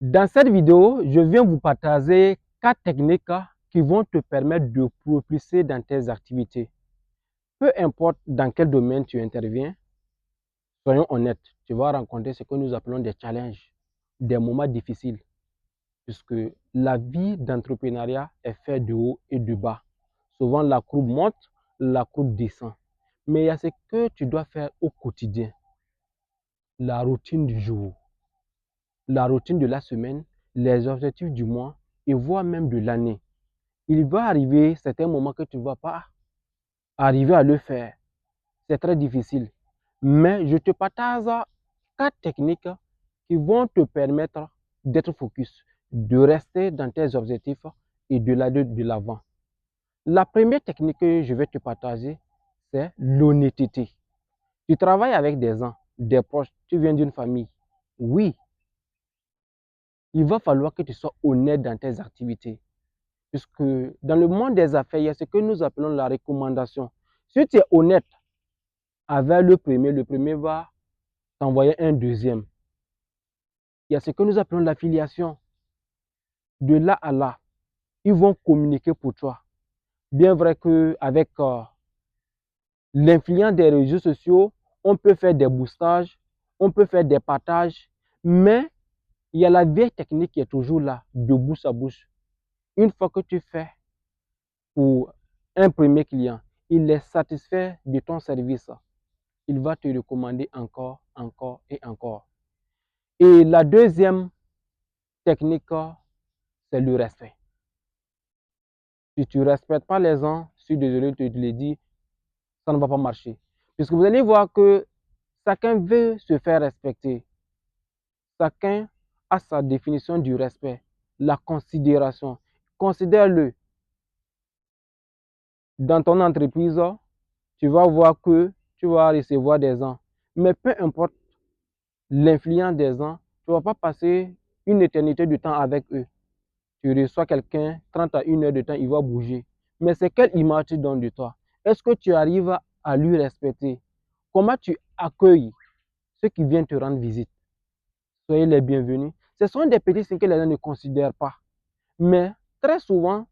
Dans cette vidéo, je viens vous partager 4 techniques qui vont te permettre de propulser dans tes activités. Peu importe dans quel domaine tu interviens, soyons honnêtes, tu vas rencontrer ce que nous appelons des challenges, des moments difficiles, puisque la vie d'entrepreneuriat est faite de haut et de bas. Souvent, la courbe monte, la courbe descend. Mais il y a ce que tu dois faire au quotidien, la routine du jour, la routine de la semaine, les objectifs du mois et voire même de l'année. Il va arriver certains moments que tu ne vas pas arriver à le faire. C'est très difficile. Mais je te partage 4 techniques qui vont te permettre d'être focus, de rester dans tes objectifs et de l'aller de l'avant. La première technique que je vais te partager, c'est l'honnêteté. Tu travailles avec des gens, des proches, tu viens d'une famille. Oui, il va falloir que tu sois honnête dans tes activités. Puisque dans le monde des affaires, il y a ce que nous appelons la recommandation. Si tu es honnête avec le premier va t'envoyer un deuxième. Il y a ce que nous appelons l'affiliation. De là à là, ils vont communiquer pour toi. Bien vrai qu'avec l'influence des réseaux sociaux, on peut faire des boostages, on peut faire des partages, mais il y a la vieille technique qui est toujours là, de bouche à bouche. Une fois que tu fais pour un premier client, il est satisfait de ton service. Il va te recommander encore, encore et encore. Et la deuxième technique, c'est le respect. Si tu ne respectes pas les gens, je suis désolé de te le dire, ça ne va pas marcher. Puisque vous allez voir que chacun veut se faire respecter. Chacun a sa définition du respect, la considération. Considère-le. Dans ton entreprise, tu vas voir que tu vas recevoir des gens. Mais peu importe l'influence des gens, tu ne vas pas passer une éternité de temps avec eux. Tu reçois quelqu'un, 30 à 1 heure de temps, il va bouger. Mais c'est quelle image tu donnes de toi? Est-ce que tu arrives à lui respecter? Comment tu accueilles ceux qui viennent te rendre visite? Soyez les bienvenus. Ce sont des petits signes que les gens ne considèrent pas. Mais très souvent,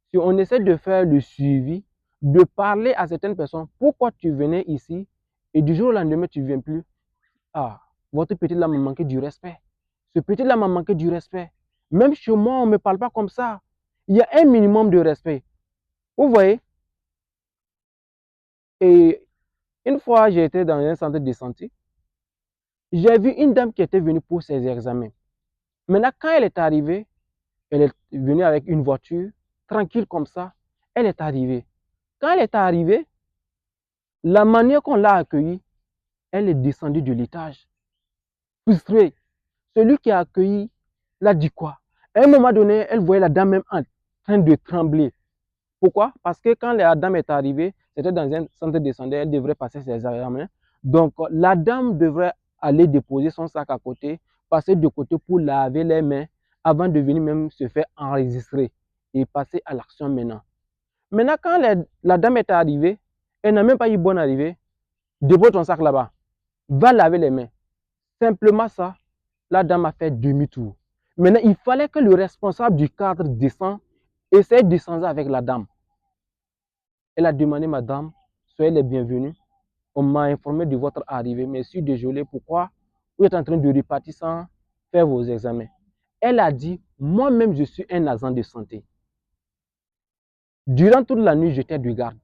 si on essaie de faire le suivi, de parler à certaines personnes, pourquoi tu venais ici et du jour au lendemain, tu ne viens plus? Ah, votre petit là m'a manqué du respect. Ce petit là m'a manqué du respect. Même chez moi, on ne me parle pas comme ça. Il y a un minimum de respect. Vous voyez? Et une fois, j'ai été dans un centre de santé. J'ai vu une dame qui était venue pour ses examens. Maintenant, quand elle est venue avec une voiture, tranquille comme ça. Elle est arrivée. Quand elle est arrivée, la manière qu'on l'a accueillie, elle est descendue de l'étage, frustrée. Celui qui a accueilli l'a dit quoi? À un moment donné, elle voyait la dame même en train de trembler. Pourquoi? Parce que quand la dame est arrivée, c'était dans un centre de santé, elle devrait passer ses examens. Donc, la dame devrait aller déposer son sac à côté, passer de côté pour laver les mains avant de venir même se faire enregistrer et passer à l'action maintenant. Maintenant, quand la dame est arrivée, elle n'a même pas eu bonne arrivée, dépose ton sac là-bas, va laver les mains. Simplement ça, la dame a fait demi-tour. Maintenant, il fallait que le responsable du cadre descende, essaye de descendre avec la dame. Elle a demandé, madame, soyez les bienvenus. On m'a informé de votre arrivée, mais je suis désolé, pourquoi vous êtes en train de repartir sans faire vos examens? Elle a dit, moi-même, je suis un agent de santé. Durant toute la nuit, j'étais de garde.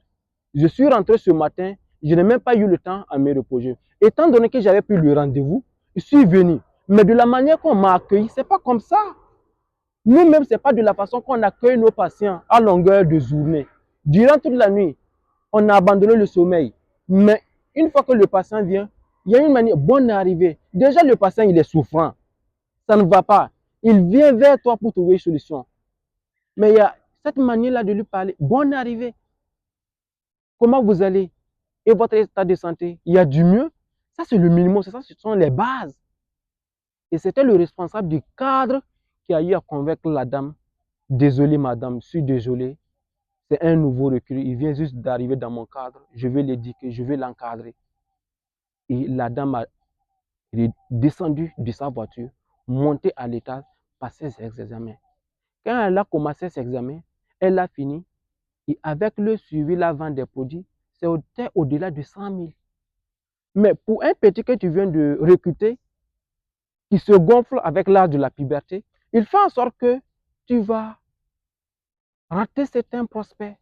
Je suis rentré ce matin, je n'ai même pas eu le temps à me reposer. Étant donné que j'avais pris le rendez-vous, je suis venu. Mais de la manière qu'on m'a accueilli, ce n'est pas comme ça. Nous-mêmes, ce n'est pas de la façon qu'on accueille nos patients à longueur de journée. Durant toute la nuit, on a abandonné le sommeil. Mais une fois que le patient vient, il y a une manière, bonne arrivée. Déjà, le patient, il est souffrant. Ça ne va pas. Il vient vers toi pour trouver une solution. Mais il y a cette manière-là de lui parler. Bonne arrivée. Comment vous allez? Et votre état de santé? Il y a du mieux? Ça, c'est le minimum. Ça, ce sont les bases. Et c'était le responsable du cadre qui a eu à convaincre la dame. Désolé, madame, je suis désolé. C'est un nouveau recrue. Il vient juste d'arriver dans mon cadre. Je vais l'éduquer, je vais l'encadrer. Et la dame a descendu de sa voiture, monté à l'étage, passer ses examens. Quand elle a commencé ses examens, elle a fini. Et avec le suivi, la vente des produits, c'était au-delà de 100 000. Mais pour un petit que tu viens de recruter, qui se gonfle avec l'âge de la puberté, il fait en sorte que tu vas rater certains prospects.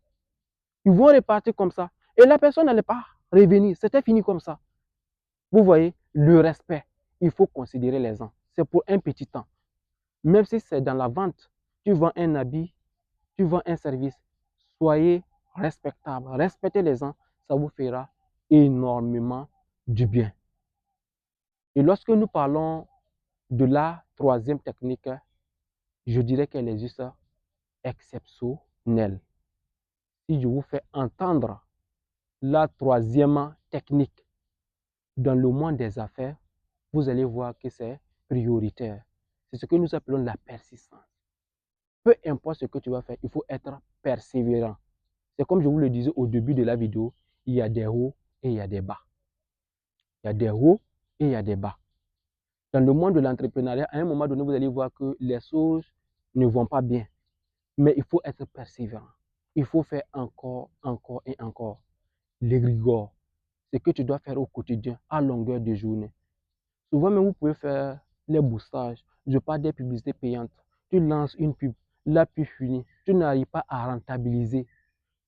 Ils vont repartir comme ça. Et la personne n'allait pas revenir. C'était fini comme ça. Vous voyez, le respect, il faut considérer les gens. C'est pour un petit temps. Même si c'est dans la vente, tu vends un habit, tu vends un service, soyez respectable. Respectez les gens, ça vous fera énormément du bien. Et lorsque nous parlons de la troisième technique, je dirais qu'elle est juste exceptionnelle. Si je vous fais entendre la troisième technique dans le monde des affaires, vous allez voir que c'est prioritaire. C'est ce que nous appelons la persistance. Peu importe ce que tu vas faire, il faut être persévérant. C'est comme je vous le disais au début de la vidéo, il y a des hauts et il y a des bas. Il y a des hauts et il y a des bas. Dans le monde de l'entrepreneuriat, à un moment donné, vous allez voir que les choses ne vont pas bien. Mais il faut être persévérant. Il faut faire encore, encore et encore. L'égrégore, ce que tu dois faire au quotidien, à longueur de journée. Souvent même, vous pouvez faire les boostages. Je parle des publicités payantes. Tu lances une pub, la pub finit. Tu n'arrives pas à rentabiliser.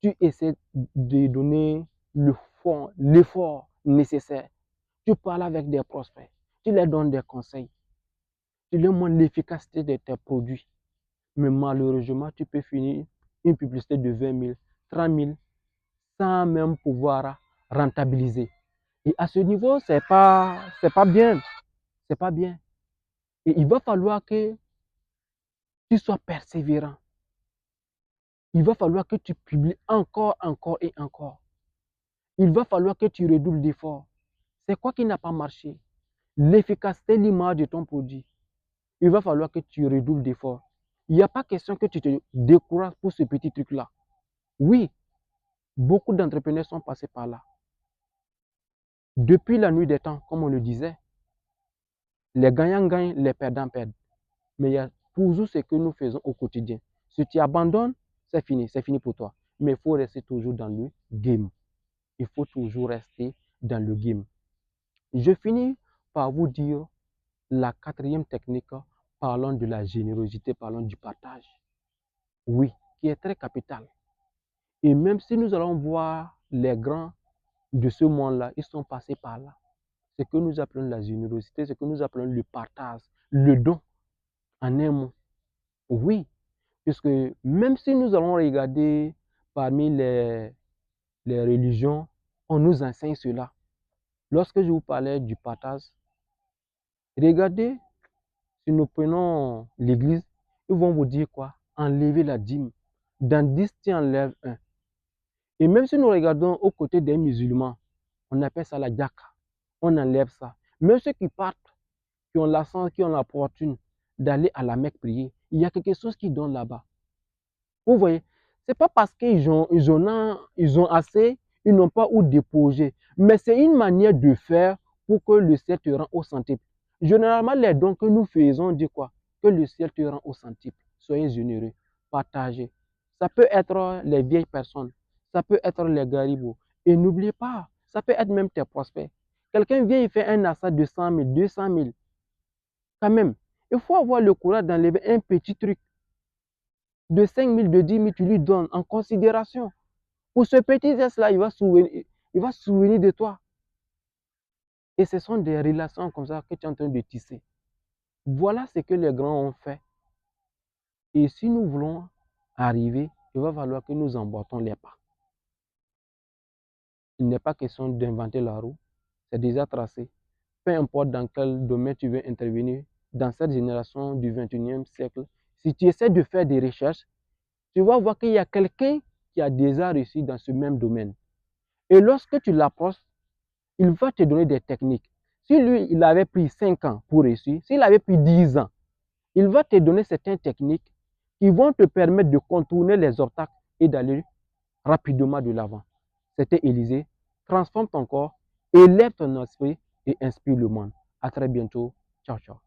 Tu essaies de donner l'effort nécessaire. Tu parles avec des prospects. Tu leur donnes des conseils. Tu leur montres l'efficacité de tes produits. Mais malheureusement, tu peux finir une publicité de 20 000, 30 000 sans même pouvoir rentabiliser. Et à ce niveau, c'est pas bien. C'est pas bien. Et il va falloir que tu sois persévérant. Il va falloir que tu publies encore, encore et encore. Il va falloir que tu redoubles d'efforts. C'est quoi qui n'a pas marché? L'efficacité, l'image de ton produit. Il va falloir que tu redoubles d'efforts. Il n'y a pas question que tu te décourages pour ce petit truc-là. Oui, beaucoup d'entrepreneurs sont passés par là. Depuis la nuit des temps, comme on le disait, les gagnants gagnent, les perdants perdent. Mais il y a toujours ce que nous faisons au quotidien. Si tu abandonnes, c'est fini pour toi. Mais il faut rester toujours dans le game. Il faut toujours rester dans le game. Je finis par vous dire la quatrième technique, parlons de la générosité, parlons du partage. Oui, qui est très capital. Et même si nous allons voir les grands de ce monde-là, ils sont passés par là. Ce que nous appelons la générosité, ce que nous appelons le partage, le don, en un mot. Oui, puisque même si nous allons regarder parmi les religions, on nous enseigne cela. Lorsque je vous parlais du partage, regardez, si nous prenons l'église, ils vont vous dire quoi? Enlevez la dîme. Dans 10, tu enlèves un. Et même si nous regardons aux côtés des musulmans, on appelle ça la diaka. On enlève ça. Même ceux qui partent, qui ont la chance, qui ont la fortune d'aller à la Mecque prier, il y a quelque chose qui donne là-bas. Vous voyez, ce n'est pas parce qu'ils ont assez, ils n'ont pas où déposer. Mais c'est une manière de faire pour que le ciel te rende au centuple. Généralement, les dons que nous faisons, dit quoi? Que le ciel te rend au centuple. Soyez généreux, partagez. Ça peut être les vieilles personnes, ça peut être les garibos. Et n'oubliez pas, ça peut être même tes prospects. Quelqu'un vient, il fait un achat de 100 000, 200 000. Quand même, il faut avoir le courage d'enlever un petit truc de 5 000, de 10 000, tu lui donnes en considération. Pour ce petit geste-là, il va souvenir de toi. Et ce sont des relations comme ça que tu es en train de tisser. Voilà ce que les grands ont fait. Et si nous voulons arriver, il va falloir que nous emboîtons les pas. Il n'est pas question d'inventer la roue. C'est déjà tracé. Peu importe dans quel domaine tu veux intervenir, dans cette génération du 21e siècle, si tu essaies de faire des recherches, tu vas voir qu'il y a quelqu'un qui a déjà réussi dans ce même domaine. Et lorsque tu l'approches, il va te donner des techniques. Si lui, il avait pris 5 ans pour réussir, s'il avait pris 10 ans, il va te donner certaines techniques qui vont te permettre de contourner les obstacles et d'aller rapidement de l'avant. C'était Élisée. Transforme ton corps, élève ton esprit et inspire le monde. À très bientôt. Ciao, ciao.